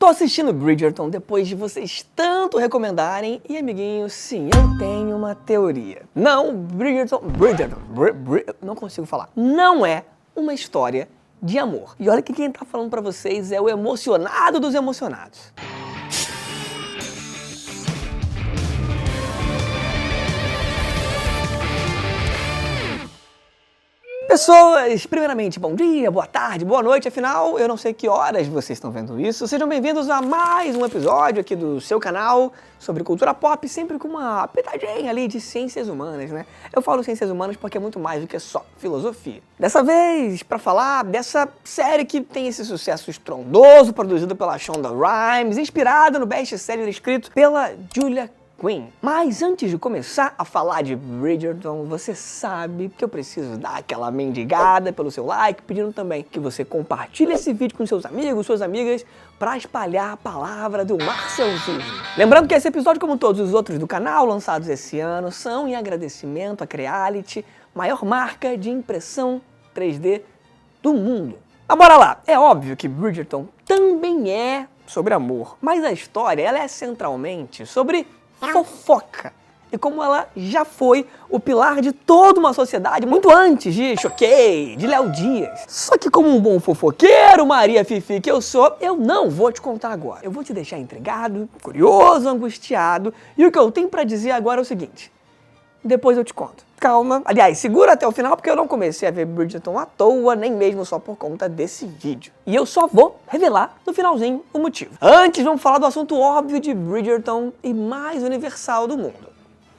assistindo Bridgerton depois de vocês tanto recomendarem e, amiguinhos, sim, eu tenho uma teoria. Não, Bridgerton, não consigo falar. Não é uma história de amor. E olha que quem tá falando pra vocês é o emocionado dos emocionados. Pessoas, primeiramente, bom dia, boa tarde, boa noite, afinal, eu não sei que horas vocês estão vendo isso. Sejam bem-vindos a mais um episódio aqui do seu canal sobre cultura pop, sempre com uma pitadinha ali de ciências humanas, né? Eu falo ciências humanas porque é muito mais do que só filosofia. Dessa vez, pra falar dessa série que tem esse sucesso estrondoso, produzido pela Shonda Rhimes, inspirada no best-seller escrito pela Julia Quinn. Mas antes de começar a falar de Bridgerton, você sabe que eu preciso dar aquela mendigada pelo seu like, pedindo também que você compartilhe esse vídeo com seus amigos, suas amigas, para espalhar a palavra do Marcelzinho. Lembrando que esse episódio, como todos os outros do canal, lançados esse ano, são em agradecimento à Creality, maior marca de impressão 3D do mundo. Mas bora lá! É óbvio que Bridgerton também é sobre amor, mas a história ela é centralmente sobre fofoca. E como ela já foi o pilar de toda uma sociedade muito antes de Choquei, de Léo Dias. Só que como um bom fofoqueiro, Maria Fifi que eu sou, eu não vou te contar agora. Eu vou te deixar intrigado, curioso, angustiado. E o que eu tenho pra dizer agora é o seguinte. Depois eu te conto. Calma. Aliás, segura até o final porque eu não comecei a ver Bridgerton à toa, nem mesmo só por conta desse vídeo. E eu só vou revelar no finalzinho o motivo. Antes, vamos falar do assunto óbvio de Bridgerton e mais universal do mundo.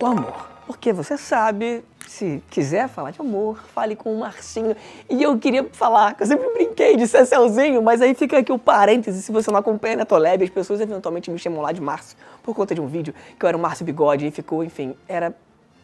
O amor. Porque você sabe, se quiser falar de amor, fale com o Marcinho. E eu queria falar, que eu sempre brinquei de Cecelzinho, mas aí fica aqui o parêntese, se você não acompanha na Toleb, as pessoas eventualmente me chamam lá de Márcio, por conta de um vídeo que eu era o Márcio Bigode e ficou, enfim, era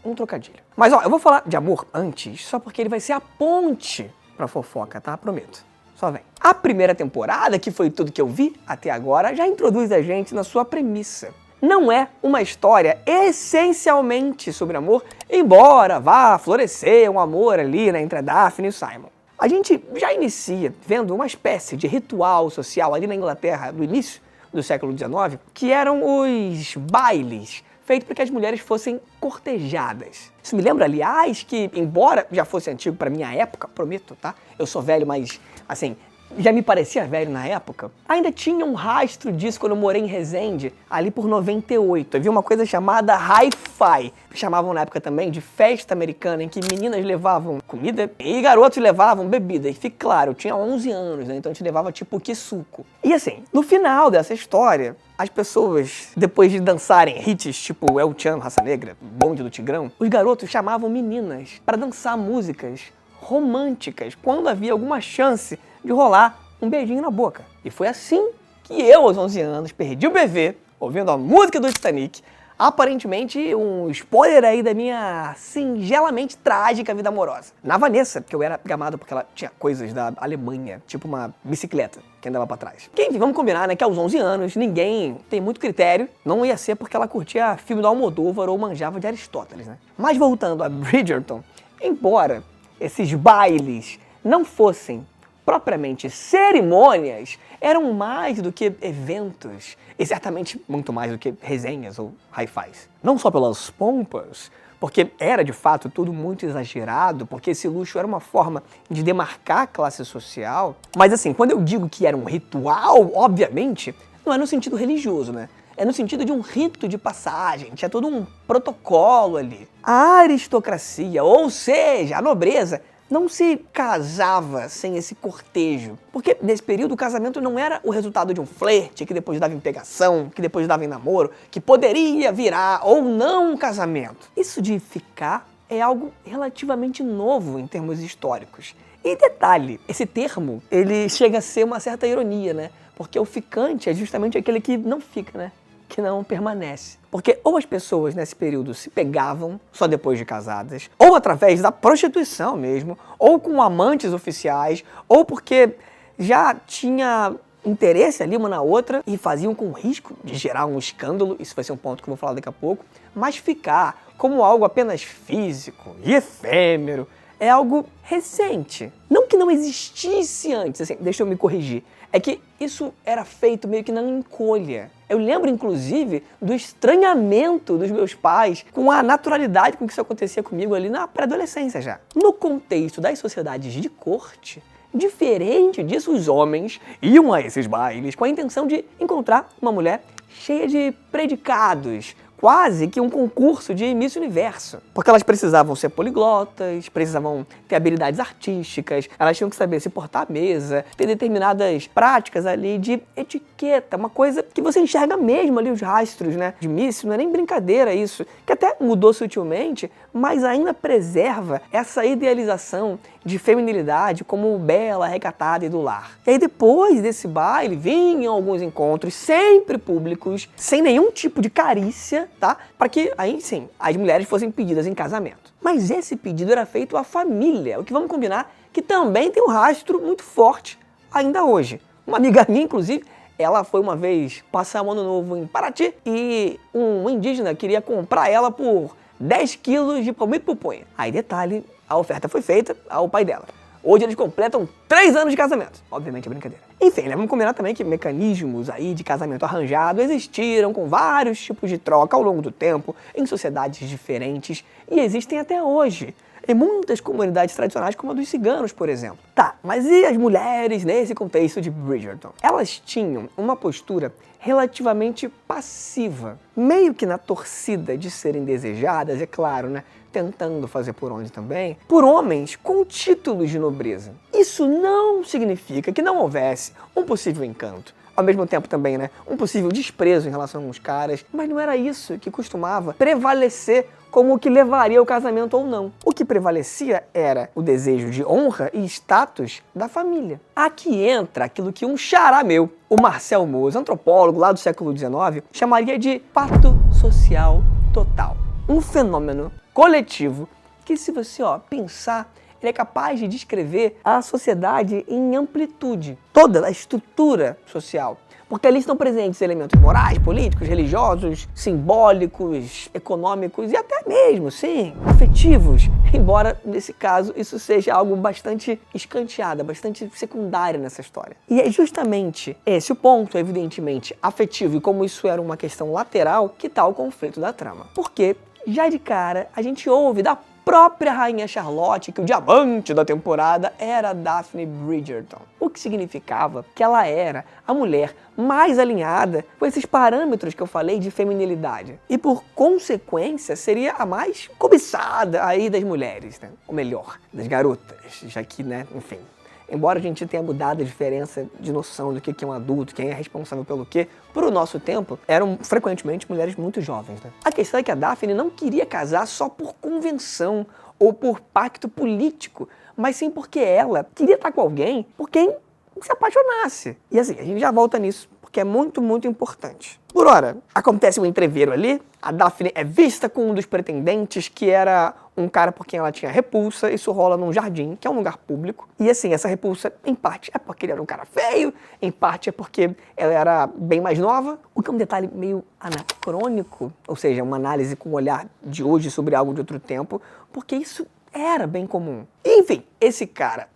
um trocadilho. Mas ó, eu vou falar de amor antes, só porque ele vai ser a ponte pra fofoca, tá? Prometo. Só vem. A primeira temporada, que foi tudo que eu vi até agora, já introduz a gente na sua premissa. Não é uma história essencialmente sobre amor, embora vá florescer um amor ali, né, entre a Daphne e o Simon. A gente já inicia vendo uma espécie de ritual social ali na Inglaterra do início do século XIX, que eram os bailes, feito para que as mulheres fossem cortejadas. Isso me lembra, aliás, que, embora já fosse antigo para minha época, prometo, tá? Eu sou velho, mas, assim, já me parecia velho na época. Ainda tinha um rastro disso quando eu morei em Resende, ali por 98. Havia uma coisa chamada Hi-Fi, que chamavam na época também de festa americana, em que meninas levavam comida e garotos levavam bebida. E fique claro, eu tinha 11 anos, né? Então a gente levava tipo que suco. E assim, no final dessa história, as pessoas, depois de dançarem hits tipo El Chan, Raça Negra, Bonde do Tigrão, os garotos chamavam meninas para dançar músicas românticas, quando havia alguma chance de rolar um beijinho na boca. E foi assim que eu, aos 11 anos, perdi o bebê, ouvindo a música do Titanic, aparentemente um spoiler aí da minha singelamente trágica vida amorosa. Na Vanessa, que eu era gamado porque ela tinha coisas da Alemanha, tipo uma bicicleta que andava pra trás. Que, enfim, vamos combinar, né, que aos 11 anos ninguém tem muito critério, não ia ser porque ela curtia filme do Almodóvar ou manjava de Aristóteles, né? Mas voltando a Bridgerton, embora esses bailes não fossem propriamente cerimônias, eram mais do que eventos, e certamente muito mais do que resenhas ou hi-fis. Não só pelas pompas, porque era de fato tudo muito exagerado, porque esse luxo era uma forma de demarcar a classe social, mas assim, quando eu digo que era um ritual, obviamente, não é no sentido religioso, né? É no sentido de um rito de passagem, tinha todo um protocolo ali. A aristocracia, ou seja, a nobreza, não se casava sem esse cortejo. Porque nesse período o casamento não era o resultado de um flerte, que depois dava em pegação, que depois dava em namoro, que poderia virar ou não um casamento. Isso de ficar é algo relativamente novo em termos históricos. E detalhe, esse termo, ele chega a ser uma certa ironia, né? Porque o ficante é justamente aquele que não fica, né? Que não permanece. Porque ou as pessoas nesse período se pegavam só depois de casadas, ou através da prostituição mesmo, ou com amantes oficiais, ou porque já tinha interesse ali uma na outra e faziam com risco de gerar um escândalo, isso vai ser um ponto que eu vou falar daqui a pouco, mas ficar como algo apenas físico e efêmero é algo recente. Não que não existisse antes, assim, deixa eu me corrigir. é que isso era feito meio que na encolha. Eu lembro, inclusive, do estranhamento dos meus pais com a naturalidade com que isso acontecia comigo ali na pré-adolescência já. No contexto das sociedades de corte, diferente disso, os homens iam a esses bailes com a intenção de encontrar uma mulher cheia de predicados, quase que um concurso de Miss Universo. Porque elas precisavam ser poliglotas, precisavam ter habilidades artísticas, elas tinham que saber se portar à mesa, ter determinadas práticas ali de etiqueta, uma coisa que você enxerga mesmo ali os rastros, né, de Miss, não é nem brincadeira isso, que até mudou sutilmente, mas ainda preserva essa idealização de feminilidade como bela, recatada e do lar. E aí depois desse baile vinham alguns encontros sempre públicos, sem nenhum tipo de carícia, tá? Para que aí sim as mulheres fossem pedidas em casamento. Mas esse pedido era feito à família, o que vamos combinar que também tem um rastro muito forte ainda hoje. Uma amiga minha, inclusive, ela foi uma vez passar o ano novo em Paraty e um indígena queria comprar ela por 10 quilos de palmito pupunha. Aí detalhe, a oferta foi feita ao pai dela. Hoje eles completam 3 anos de casamento. Obviamente é brincadeira. Enfim, né, vamos combinar também que mecanismos aí de casamento arranjado existiram com vários tipos de troca ao longo do tempo, em sociedades diferentes, e existem até hoje. Em muitas comunidades tradicionais, como a dos ciganos, por exemplo. Tá, mas e as mulheres nesse contexto de Bridgerton? Elas tinham uma postura relativamente passiva, meio que na torcida de serem desejadas, é claro, né? Tentando fazer por onde também, por homens com títulos de nobreza. Isso não significa que não houvesse um possível encanto. Ao mesmo tempo também, né, um possível desprezo em relação aos caras, mas não era isso que costumava prevalecer como o que levaria ao casamento ou não. O que prevalecia era o desejo de honra e status da família. Aqui entra aquilo que um xará meu, o Marcel Mauss, antropólogo lá do século XIX, chamaria de pacto social total. Um fenômeno coletivo que, se você pensar, ele é capaz de descrever a sociedade em amplitude, toda a estrutura social. Porque ali estão presentes elementos morais, políticos, religiosos, simbólicos, econômicos e até mesmo, sim, afetivos. Embora, nesse caso, isso seja algo bastante escanteado, bastante secundário nessa história. E é justamente esse o ponto, evidentemente, afetivo, e como isso era uma questão lateral, que está o conflito da trama. Porque, já de cara, a gente ouve da própria Rainha Charlotte que o diamante da temporada era Daphne Bridgerton. O que significava que ela era a mulher mais alinhada com esses parâmetros que eu falei de feminilidade. E por consequência seria a mais cobiçada aí das mulheres, né? Ou melhor, das garotas, já que, né, enfim. Embora a gente tenha mudado a diferença de noção do que é um adulto, quem é responsável pelo quê, pro nosso tempo, eram frequentemente mulheres muito jovens, né? A questão é que a Daphne não queria casar só por convenção ou por pacto político, mas sim porque ela queria estar com alguém por quem se apaixonasse. E assim, a gente já volta nisso, porque é muito, muito importante. Por ora, acontece um entreveiro ali, a Daphne é vista com um dos pretendentes, que era um cara por quem ela tinha repulsa. Isso rola num jardim, que é um lugar público. E assim, essa repulsa, em parte, é porque ele era um cara feio, em parte é porque ela era bem mais nova, o que é um detalhe meio anacrônico, ou seja, uma análise com o olhar de hoje sobre algo de outro tempo, porque isso era bem comum. Enfim, esse cara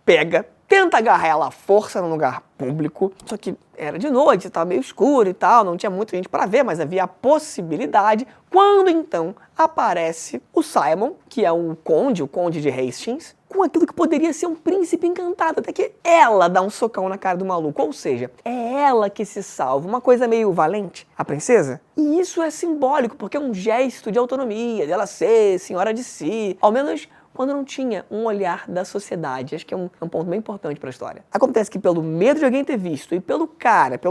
tenta agarrar ela à força num lugar público, só que era de noite, estava meio escuro e tal, não tinha muita gente para ver, mas havia a possibilidade, quando então aparece o Simon, que é o conde de Hastings, com aquilo que poderia ser um príncipe encantado, até que ela dá um socão na cara do maluco, ou seja, é ela que se salva, uma coisa meio Valente, a princesa. E isso é simbólico, porque é um gesto de autonomia, dela ser senhora de si, ao menos quando não tinha um olhar da sociedade. Acho que é um ponto bem importante para a história. Acontece que pelo medo de alguém ter visto e pelo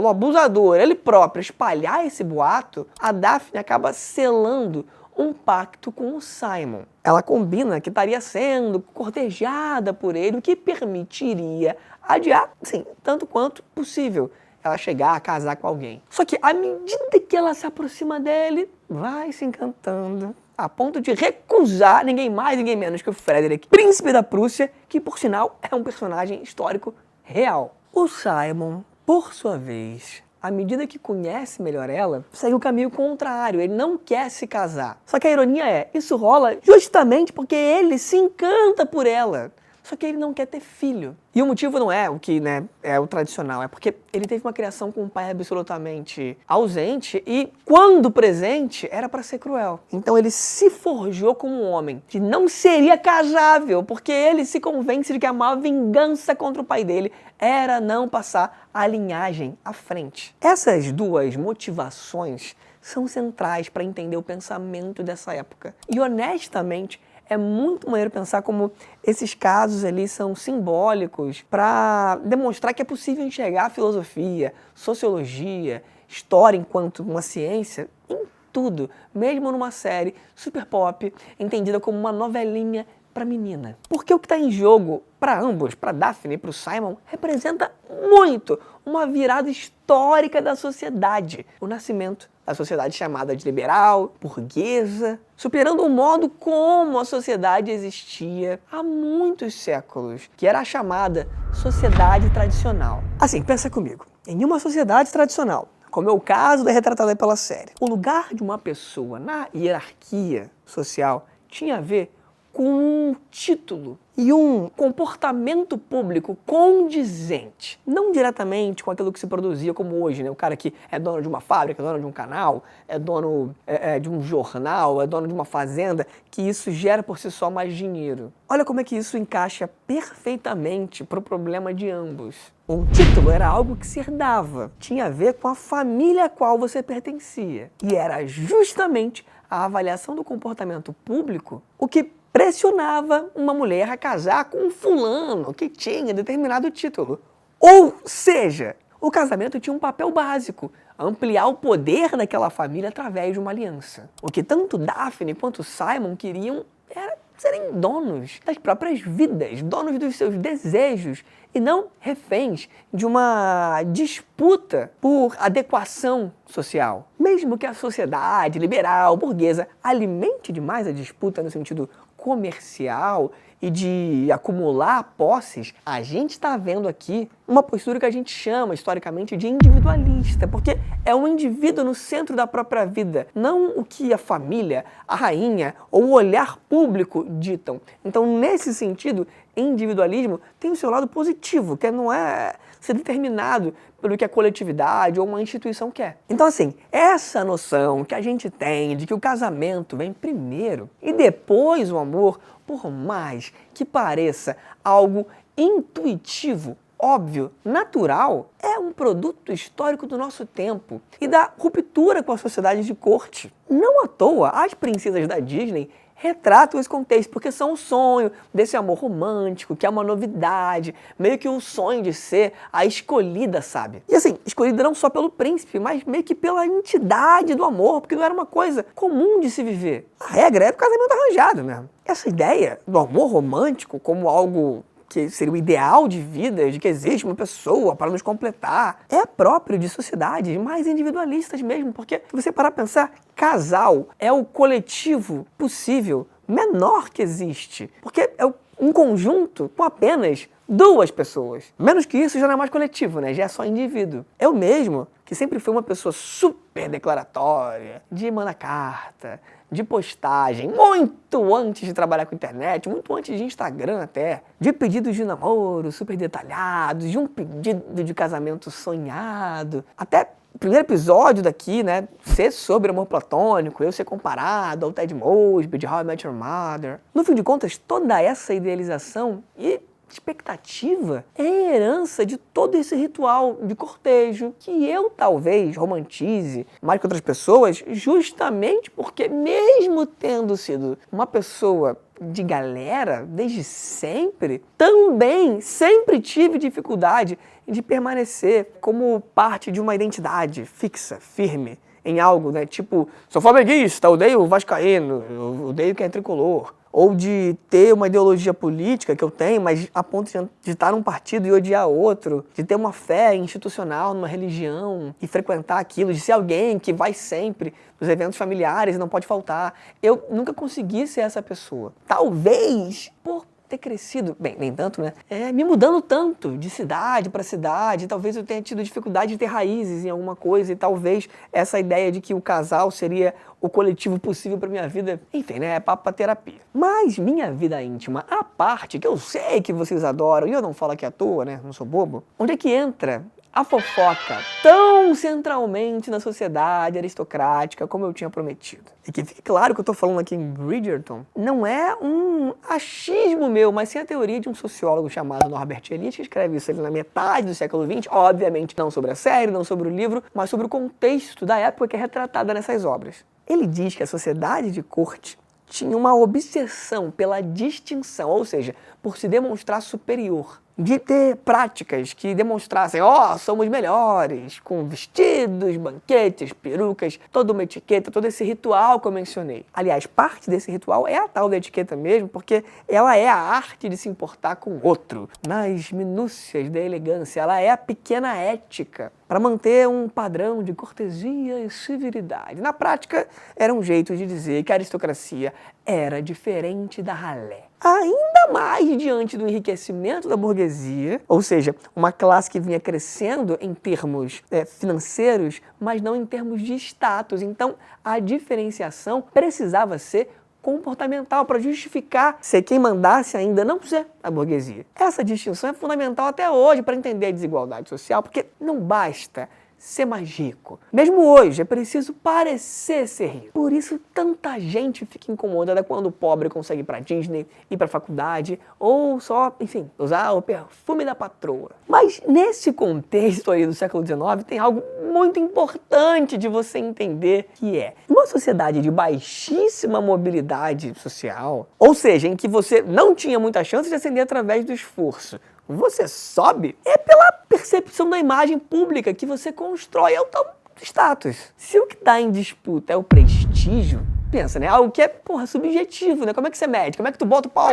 abusador, ele próprio espalhar esse boato, a Daphne acaba selando um pacto com o Simon. Ela combina que estaria sendo cortejada por ele, o que permitiria adiar, sim, tanto quanto possível, ela chegar a casar com alguém. Só que à medida que ela se aproxima dele, vai se encantando, a ponto de recusar ninguém mais, ninguém menos que o Frederick, príncipe da Prússia, que, por sinal, é um personagem histórico real. O Simon, por sua vez, à medida que conhece melhor ela, segue o caminho contrário, ele não quer se casar. Só que a ironia isso rola justamente porque ele se encanta por ela. Só que ele não quer ter filho. E o motivo não é o que, né, é o tradicional, é porque ele teve uma criação com um pai absolutamente ausente e, quando presente, era para ser cruel. Então ele se forjou como um homem que não seria casável, porque ele se convence de que a maior vingança contra o pai dele era não passar a linhagem à frente. Essas duas motivações são centrais para entender o pensamento dessa época. E honestamente, é muito maneiro pensar como esses casos ali são simbólicos para demonstrar que é possível enxergar a filosofia, sociologia, história enquanto uma ciência em tudo, mesmo numa série super pop, entendida como uma novelinha para menina. Porque o que está em jogo para ambos, para Daphne e para o Simon, representa muito uma virada histórica da sociedade. O nascimento da sociedade chamada de liberal, burguesa, superando o modo como a sociedade existia há muitos séculos, que era a chamada sociedade tradicional. Assim, pensa comigo. Em uma sociedade tradicional, como é o caso da retratada pela série, o lugar de uma pessoa na hierarquia social tinha a ver com um título e um comportamento público condizente. Não diretamente com aquilo que se produzia como hoje, né? O cara que é dono de uma fábrica, é dono de um canal, é dono de um jornal, é dono de uma fazenda, que isso gera por si só mais dinheiro. Olha como é que isso encaixa perfeitamente para o problema de ambos. Um título era algo que se herdava, tinha a ver com a família a qual você pertencia. E era justamente a avaliação do comportamento público o que pressionava uma mulher a casar com um fulano que tinha determinado título. Ou seja, o casamento tinha um papel básico, ampliar o poder daquela família através de uma aliança. O que tanto Daphne quanto Simon queriam era serem donos das próprias vidas, donos dos seus desejos, e não reféns de uma disputa por adequação social. Mesmo que a sociedade liberal, burguesa, alimente demais a disputa no sentido comercial e de acumular posses, a gente está vendo aqui uma postura que a gente chama historicamente de individualista, porque é o indivíduo no centro da própria vida, não o que a família, a rainha ou o olhar público ditam. Então, nesse sentido, individualismo tem o seu lado positivo, que não é ser determinado pelo que a coletividade ou uma instituição quer. Então, assim, essa noção que a gente tem de que o casamento vem primeiro e depois o amor, por mais que pareça algo intuitivo, óbvio, natural, é um produto histórico do nosso tempo e da ruptura com a sociedade de corte. Não à toa, as princesas da Disney retratam esse contexto, porque são o sonho desse amor romântico, que é uma novidade, meio que o sonho de ser a escolhida, sabe? E assim, escolhida não só pelo príncipe, mas meio que pela entidade do amor, porque não era uma coisa comum de se viver. A regra era o casamento arranjado mesmo. Essa ideia do amor romântico como algo que seria o ideal de vida, de que existe uma pessoa para nos completar, é próprio de sociedades mais individualistas mesmo, porque se você parar para pensar, casal é o coletivo possível menor que existe, porque é um conjunto com apenas duas pessoas. Menos que isso já não é mais coletivo, né? Já é só indivíduo. Eu mesmo, que sempre fui uma pessoa super declaratória, de mandar carta, de postagem, muito antes de trabalhar com internet, muito antes de Instagram até, de pedidos de namoro super detalhados, de um pedido de casamento sonhado, até o primeiro episódio daqui, né, ser sobre amor platônico, eu ser comparado ao Ted Mosby, de How I Met Your Mother. No fim de contas, toda essa idealização e expectativa é a herança de todo esse ritual de cortejo que eu talvez romantize mais que outras pessoas, justamente porque mesmo tendo sido uma pessoa de galera desde sempre, também sempre tive dificuldade de permanecer como parte de uma identidade fixa, firme, em algo, né? Tipo, sou flamenguista, odeio o vascaíno, eu odeio quem é tricolor. Ou de ter uma ideologia política que eu tenho, mas a ponto de estar num partido e odiar outro, de ter uma fé institucional numa religião e frequentar aquilo, de ser alguém que vai sempre nos eventos familiares e não pode faltar. Eu nunca consegui ser essa pessoa. Talvez por ter crescido, bem, nem tanto, né? Me mudando tanto de cidade para cidade, talvez eu tenha tido dificuldade de ter raízes em alguma coisa e talvez essa ideia de que o casal seria o coletivo possível para minha vida, enfim, né? É papo pra terapia. Mas minha vida íntima, a parte que eu sei que vocês adoram, e eu não falo aqui à toa, né? Não sou bobo. Onde é que entra a fofoca tão centralmente na sociedade aristocrática como eu tinha prometido? E que fique claro que eu tô falando aqui em Bridgerton não é um achismo meu, mas sim a teoria de um sociólogo chamado Norbert Elias, que escreve isso ali na metade do século XX, obviamente não sobre a série, não sobre o livro, mas sobre o contexto da época que é retratada nessas obras. Ele diz que a sociedade de corte tinha uma obsessão pela distinção, ou seja, por se demonstrar superior, de ter práticas que demonstrassem, somos melhores, com vestidos, banquetes, perucas, toda uma etiqueta, todo esse ritual que eu mencionei. Aliás, parte desse ritual é a tal da etiqueta mesmo, porque ela é a arte de se importar com o outro, nas minúcias da elegância, ela é a pequena ética, para manter um padrão de cortesia e civilidade. Na prática, era um jeito de dizer que a aristocracia era diferente da ralé. Ainda mais diante do enriquecimento da burguesia, ou seja, uma classe que vinha crescendo em termos financeiros, mas não em termos de status. Então, a diferenciação precisava ser comportamental para justificar ser quem mandasse ainda não ser a burguesia. Essa distinção é fundamental até hoje para entender a desigualdade social, porque não basta ser mais rico. Mesmo hoje, é preciso parecer ser rico. Por isso, tanta gente fica incomodada quando o pobre consegue ir pra Disney, ir pra faculdade, ou só, enfim, usar o perfume da patroa. Mas nesse contexto aí do século XIX, tem algo muito importante de você entender, que é uma sociedade de baixíssima mobilidade social, ou seja, em que você não tinha muita chance de ascender através do esforço. Você sobe é pela percepção da imagem pública que você constrói ao tal status. Se o que está em disputa é o prestígio, pensa, né? Algo que é, subjetivo, né? Como é que você mede? Como é que tu bota o pau?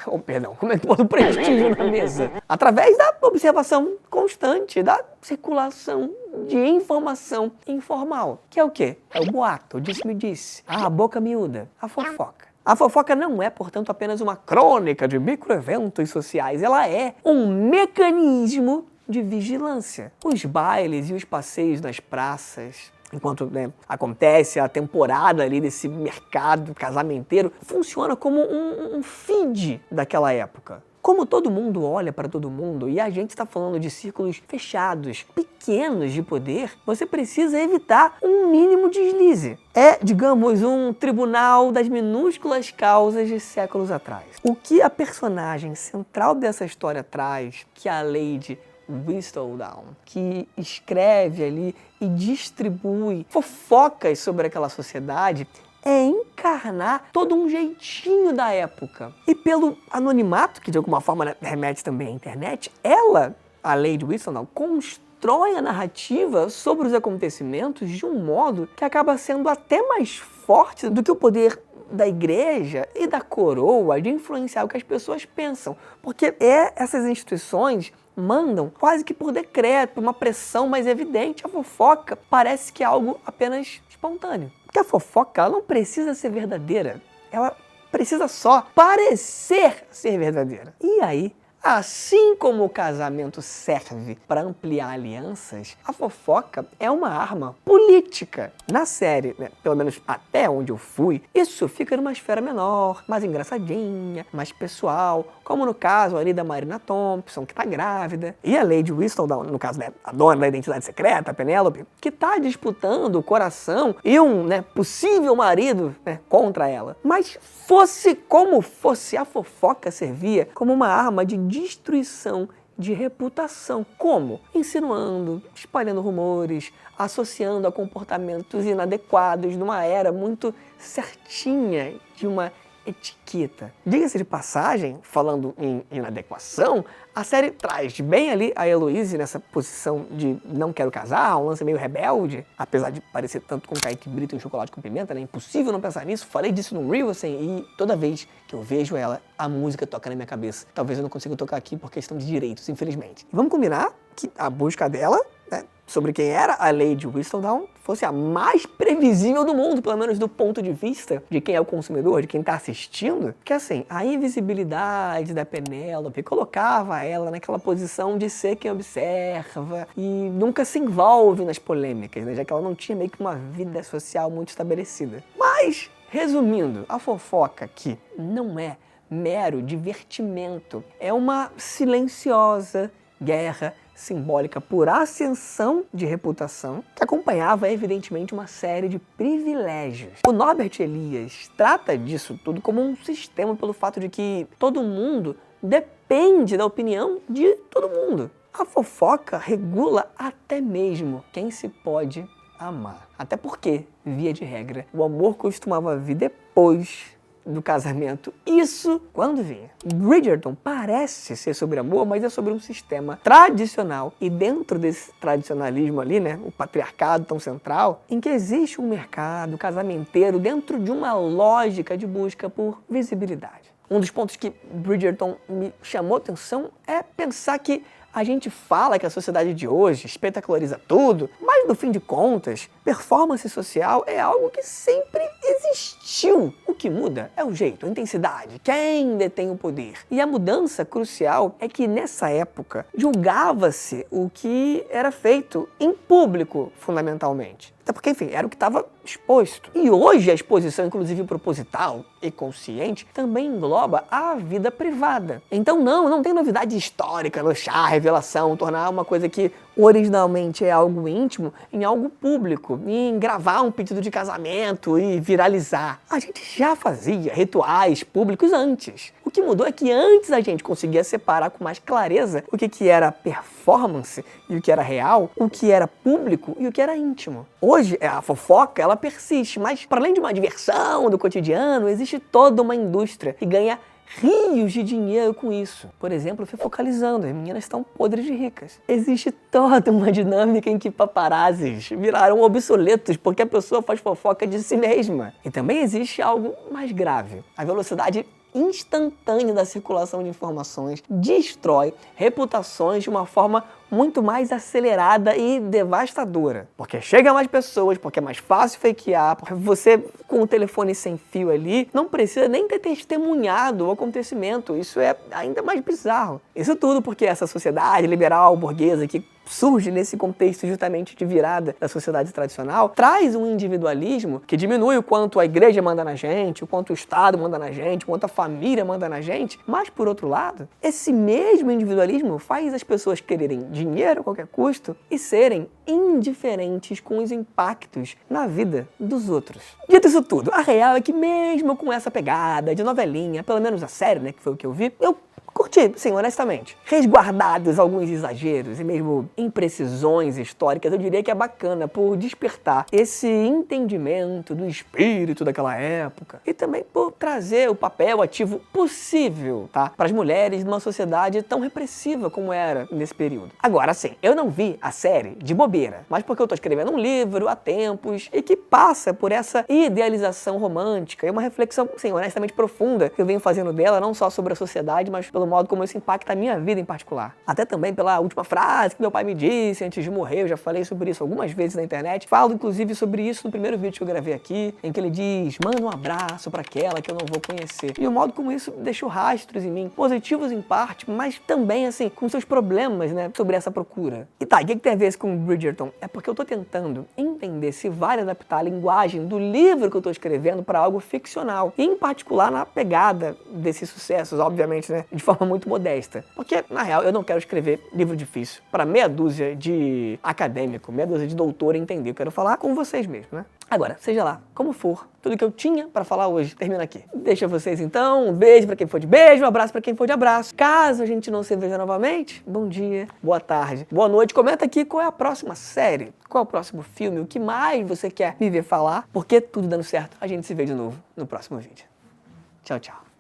Como é que tu bota o prestígio na mesa? Através da observação constante, da circulação de informação informal. Que é o quê? É o boato, o disse-me-disse, a boca miúda, a fofoca. A fofoca não é, portanto, apenas uma crônica de microeventos sociais. Ela é um mecanismo de vigilância. Os bailes e os passeios nas praças, enquanto acontece a temporada ali desse mercado casamenteiro, funciona como um feed daquela época. Como todo mundo olha para todo mundo e a gente está falando de círculos fechados, pequenos de poder, você precisa evitar um mínimo deslize. É, digamos, um tribunal das minúsculas causas de séculos atrás. O que a personagem central dessa história traz, que é a Lady Whistledown, que escreve ali e distribui fofocas sobre aquela sociedade, é encarnar todo um jeitinho da época. E pelo anonimato, que de alguma forma remete também à internet, ela, a Lady Whistledown, constrói a narrativa sobre os acontecimentos de um modo que acaba sendo até mais forte do que o poder da igreja e da coroa de influenciar o que as pessoas pensam. Porque essas instituições mandam quase que por decreto, uma pressão mais evidente. A fofoca parece que é algo apenas espontâneo. Porque a fofoca ela não precisa ser verdadeira, ela precisa só parecer ser verdadeira. E aí, assim como o casamento serve para ampliar alianças, a fofoca é uma arma política. Na série, pelo menos até onde eu fui, isso fica numa esfera menor, mais engraçadinha, mais pessoal, como no caso ali da Marina Thompson, que tá grávida, e a Lady Whistledown, no caso, a dona da identidade secreta, a Penélope, que tá disputando o coração e um possível marido contra ela. Mas fosse como fosse, a fofoca servia como uma arma de destruição de reputação. Como? Insinuando, espalhando rumores, associando a comportamentos inadequados numa era muito certinha de uma etiqueta. Diga-se de passagem, falando em inadequação, a série traz bem ali a Heloise nessa posição de não quero casar, um lance meio rebelde, apesar de parecer tanto com Kaique Brito e um chocolate com pimenta, né? Impossível não pensar nisso. Falei disso no Reel, e toda vez que eu vejo ela, a música toca na minha cabeça. Talvez eu não consiga tocar aqui por questão de direitos, infelizmente. E vamos combinar que a busca dela sobre quem era a Lady Whistledown fosse a mais previsível do mundo, pelo menos do ponto de vista de quem é o consumidor, de quem está assistindo, que assim, a invisibilidade da Penélope colocava ela naquela posição de ser quem observa e nunca se envolve nas polêmicas, né? Já que ela não tinha meio que uma vida social muito estabelecida. Mas, resumindo, a fofoca aqui não é mero divertimento, é uma silenciosa guerra simbólica por ascensão de reputação, que acompanhava, evidentemente, uma série de privilégios. O Norbert Elias trata disso tudo como um sistema pelo fato de que todo mundo depende da opinião de todo mundo. A fofoca regula até mesmo quem se pode amar. Até porque, via de regra, o amor costumava vir depois do casamento. Isso quando vinha. Bridgerton parece ser sobre amor, mas é sobre um sistema tradicional. E dentro desse tradicionalismo ali, né, o patriarcado tão central, em que existe um mercado casamenteiro dentro de uma lógica de busca por visibilidade. Um dos pontos que Bridgerton me chamou a atenção é pensar que a gente fala que a sociedade de hoje espetaculariza tudo, mas no fim de contas, performance social é algo que sempre existiu. O que muda é o jeito, a intensidade, quem detém o poder. E a mudança crucial é que nessa época julgava-se o que era feito em público, fundamentalmente. Até porque, enfim, era o que estava exposto. E hoje a exposição, inclusive proposital e consciente, também engloba a vida privada. Então não tem novidade histórica no chá, revelação, tornar uma coisa que originalmente é algo íntimo em algo público, em gravar um pedido de casamento e viralizar. A gente já fazia rituais públicos antes. O que mudou é que antes a gente conseguia separar com mais clareza o que era performance e o que era real, o que era público e o que era íntimo. Hoje, a fofoca, ela persiste, mas para além de uma diversão do cotidiano, existe toda uma indústria que ganha rios de dinheiro com isso. Por exemplo, eu fui focalizando, as meninas estão podres de ricas. Existe toda uma dinâmica em que paparazzis viraram obsoletos porque a pessoa faz fofoca de si mesma. E também existe algo mais grave, a velocidade instantânea da circulação de informações destrói reputações de uma forma muito mais acelerada e devastadora. Porque chega a mais pessoas, porque é mais fácil fakear, porque você, com o telefone sem fio ali, não precisa nem ter testemunhado o acontecimento. Isso é ainda mais bizarro. Isso tudo porque essa sociedade liberal, burguesa, que surge nesse contexto justamente de virada da sociedade tradicional, traz um individualismo que diminui o quanto a igreja manda na gente, o quanto o Estado manda na gente, o quanto a família manda na gente. Mas, por outro lado, esse mesmo individualismo faz as pessoas quererem dinheiro a qualquer custo e serem indiferentes com os impactos na vida dos outros. Dito isso tudo, a real é que mesmo com essa pegada de novelinha, pelo menos a série, né, que foi o que eu vi, eu curti, sim, honestamente. Resguardados alguns exageros e mesmo imprecisões históricas, eu diria que é bacana por despertar esse entendimento do espírito daquela época e também por trazer o papel ativo possível, tá, para as mulheres numa sociedade tão repressiva como era nesse período. Agora, sim, eu não vi a série de bobeira, mas porque eu tô escrevendo um livro há tempos e que passa por essa idealização romântica e uma reflexão, sim, honestamente profunda que eu venho fazendo dela, não só sobre a sociedade, mas pelo modo como isso impacta a minha vida em particular. Até também pela última frase que meu pai me disse antes de morrer, eu já falei sobre isso algumas vezes na internet. Falo, inclusive, sobre isso no primeiro vídeo que eu gravei aqui, em que ele diz, manda um abraço para aquela que eu não vou conhecer. E o modo como isso deixou rastros em mim, positivos em parte, mas também, assim, com seus problemas, né, sobre essa procura. E tá, o que tem a ver isso com Bridgerton? É porque eu tô tentando entender se vale adaptar a linguagem do livro que eu tô escrevendo para algo ficcional, e em particular na pegada desses sucessos, obviamente, né, de forma muito modesta. Porque, na real, eu não quero escrever livro difícil para meia dúzia de acadêmico, meia dúzia de doutor entender. Eu quero falar com vocês mesmo, né? Agora, seja lá como for, tudo que eu tinha para falar hoje termina aqui. Deixa vocês então, um beijo para quem for de beijo, um abraço para quem for de abraço. Caso a gente não se veja novamente, bom dia, boa tarde, boa noite. Comenta aqui qual é a próxima série, qual é o próximo filme, o que mais você quer me ver falar, porque tudo dando certo, a gente se vê de novo no próximo vídeo. Tchau, tchau.